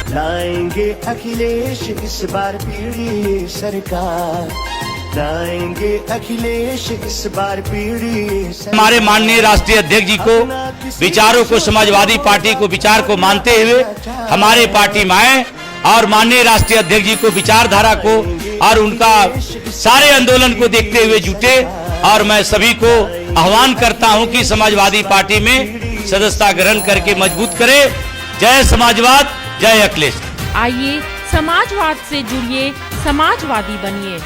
लाएंगे अखिलेश इस बार पीढ़ी सरकार, लाएंगे अखिलेश इस बार पीढ़ी सरकार। हमारे माननीय राष्ट्रीय अध्यक्ष जी को विचारों को, समाजवादी पार्टी को विचार को मानते हुए हमारे पार्टी में आए और माननीय राष्ट्रीय अध्यक्ष जी को विचारधारा को और उनका सारे आंदोलन को देखते हुए जुटे। और मैं सभी को आह्वान करता हूं कि समाजवादी पार्टी में सदस्यता ग्रहण करके मजबूत करें। जय समाजवाद, जय अखिलेश। आइए समाजवाद से जुड़िए, समाजवादी बनिए।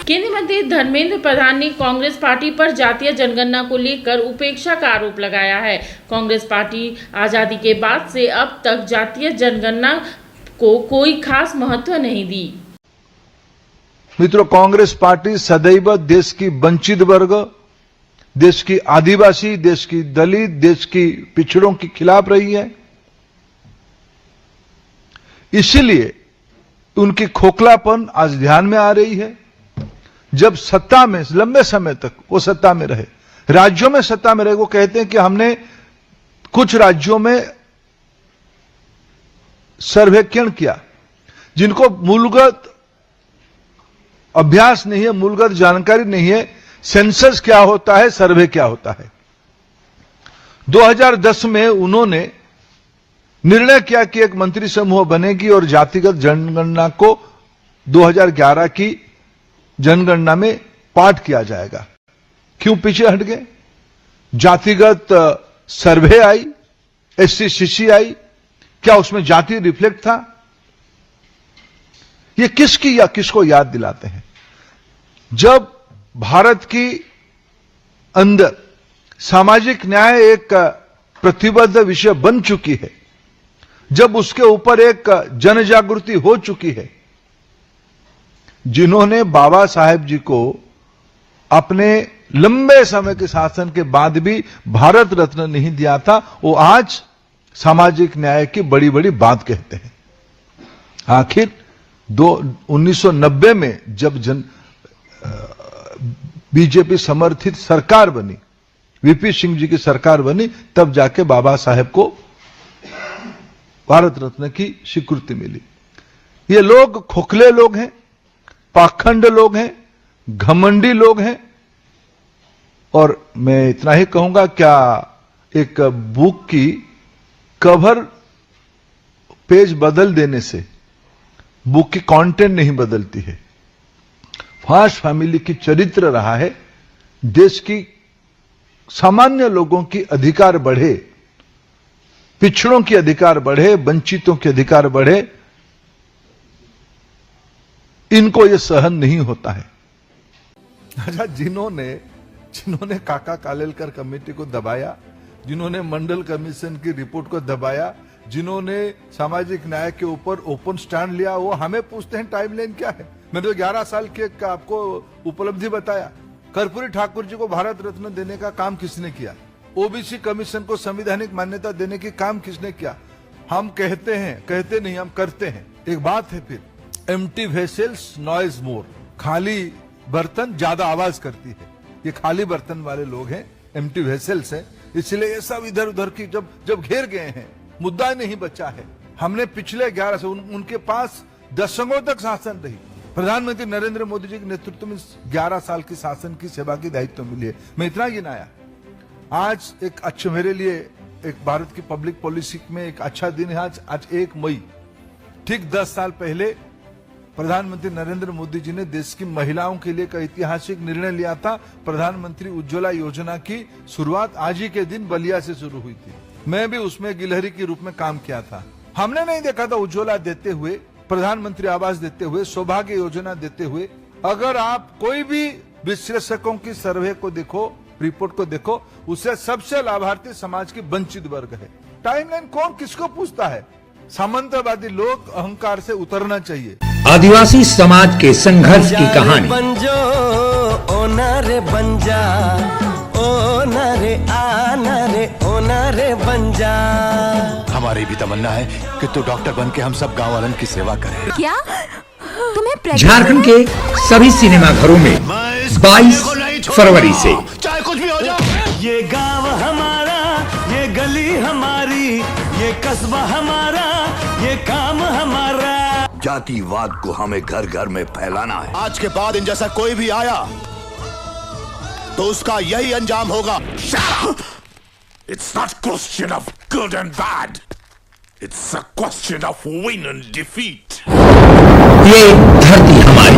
केंद्रीय मंत्री धर्मेंद्र प्रधान ने कांग्रेस पार्टी पर जातीय जनगणना को लेकर उपेक्षा का आरोप लगाया है। कांग्रेस पार्टी आजादी के बाद से अब तक जातीय जनगणना को कोई खास महत्व नहीं दी। मित्रों, कांग्रेस पार्टी सदैव देश की वंचित वर्ग, देश की आदिवासी, देश की दलित, देश की पिछड़ों के खिलाफ रही है। इसीलिए उनकी खोखलापन आज ध्यान में आ रही है। जब सत्ता में लंबे समय तक वो सत्ता में रहे, राज्यों में सत्ता में रहे, वो कहते हैं कि हमने कुछ राज्यों में सर्वेक्षण किया, जिनको मूलगत अभ्यास नहीं है, मूलगत जानकारी नहीं है, सेंसस क्या होता है, सर्वे क्या होता है। 2010 में उन्होंने निर्णय किया कि एक मंत्री समूह बनेगी और जातिगत जनगणना को 2011 की जनगणना में पाठ किया जाएगा। क्यों पीछे हट गए? जातिगत सर्वे आई, एससीसीसी आई, क्या उसमें जाति रिफ्लेक्ट था? ये किसकी या किसको याद दिलाते हैं? जब भारत की अंदर सामाजिक न्याय एक प्रतिबद्ध विषय बन चुकी है, जब उसके ऊपर एक जन जागृति हो चुकी है, जिन्होंने बाबा साहेब जी को अपने लंबे समय के शासन के बाद भी भारत रत्न नहीं दिया था, वो आज सामाजिक न्याय की बड़ी बड़ी बात कहते हैं। आखिर 1990 में जब बीजेपी समर्थित सरकार बनी, वीपी सिंह जी की सरकार बनी, तब जाके बाबा साहेब को भारत रत्न की स्वीकृति मिली। ये लोग खोखले लोग हैं, पाखंड लोग हैं, घमंडी लोग हैं। और मैं इतना ही कहूंगा, क्या एक बुक की कवर पेज बदल देने से बुक की कंटेंट नहीं बदलती है। फास्ट फैमिली की चरित्र रहा है, देश की सामान्य लोगों की अधिकार बढ़े, पिछड़ों की अधिकार बढ़े, वंचितों के अधिकार बढ़े, इनको यह सहन नहीं होता है। अच्छा, जिन्होंने काका कालेलकर कमेटी को दबाया, जिन्होंने मंडल कमीशन की रिपोर्ट को दबाया, जिन्होंने सामाजिक न्याय के ऊपर ओपन स्टैंड लिया, वो हमें पूछते हैं टाइमलाइन क्या है। मैंने तो 11 साल के आपको उपलब्धि बताया। कर्पूरी ठाकुर जी को भारत रत्न देने का काम किसने किया? ओबीसी कमीशन को संवैधानिक मान्यता देने की काम किसने किया? हम कहते नहीं, हम करते हैं। एक बात है फिर, एम्प्टी वेसल्स नॉइज मोर, खाली बर्तन ज्यादा आवाज करती है। ये खाली बर्तन वाले लोग हैं, एम्प्टी वेसल्स हैं, इसलिए ये सब इधर उधर की जब घेर गए हैं, मुद्दा नहीं बचा है। हमने पिछले 11 से उनके पास दशकों तक शासन रही। प्रधानमंत्री नरेंद्र मोदी जी के नेतृत्व में 11 साल की शासन की सेवा की दायित्व मिली है। मैं इतना गिनाया। आज एक अच्छा, मेरे लिए एक भारत की पब्लिक पॉलिसी में एक अच्छा दिन है। आज 1 मई, ठीक 10 साल पहले प्रधानमंत्री नरेंद्र मोदी जी ने देश की महिलाओं के लिए एक ऐतिहासिक निर्णय लिया था। प्रधानमंत्री उज्ज्वला योजना की शुरुआत आज ही के दिन बलिया से शुरू हुई थी। मैं भी उसमें गिलहरी के रूप में काम किया था। हमने नहीं देखा था उज्ज्वला देते हुए, प्रधानमंत्री आवास देते हुए, सौभाग्य योजना देते हुए। अगर आप कोई भी विश्लेषकों की सर्वे को देखो, रिपोर्ट को देखो, उससे सबसे लाभार्थी समाज की वंचित वर्ग है। टाइमलाइन कौन किसको पूछता है? सामंतवादी लोग अहंकार से उतरना चाहिए। आदिवासी समाज के संघर्ष की कहानी। बन जो ओनारे बन जा, ओनारे आनारे ओनारे बन जा। हमारी भी तमन्ना है कि तू डॉक्टर बन के हम सब गाँव वालों की सेवा करे। क्या तुम्हें झारखंड के सभी सिनेमा घरों में 22 फरवरी से चाहे कुछ भी हो जाए, ये गांव हमारा, ये गली हमारी, ये कस्बा हमारा, ये काम हमारा। जातिवाद को हमें घर घर में फैलाना है। आज के बाद इन जैसा कोई भी आया तो उसका यही अंजाम होगा। It's not a question of good and bad. It's a question of win and defeat. ये धरती हमारी,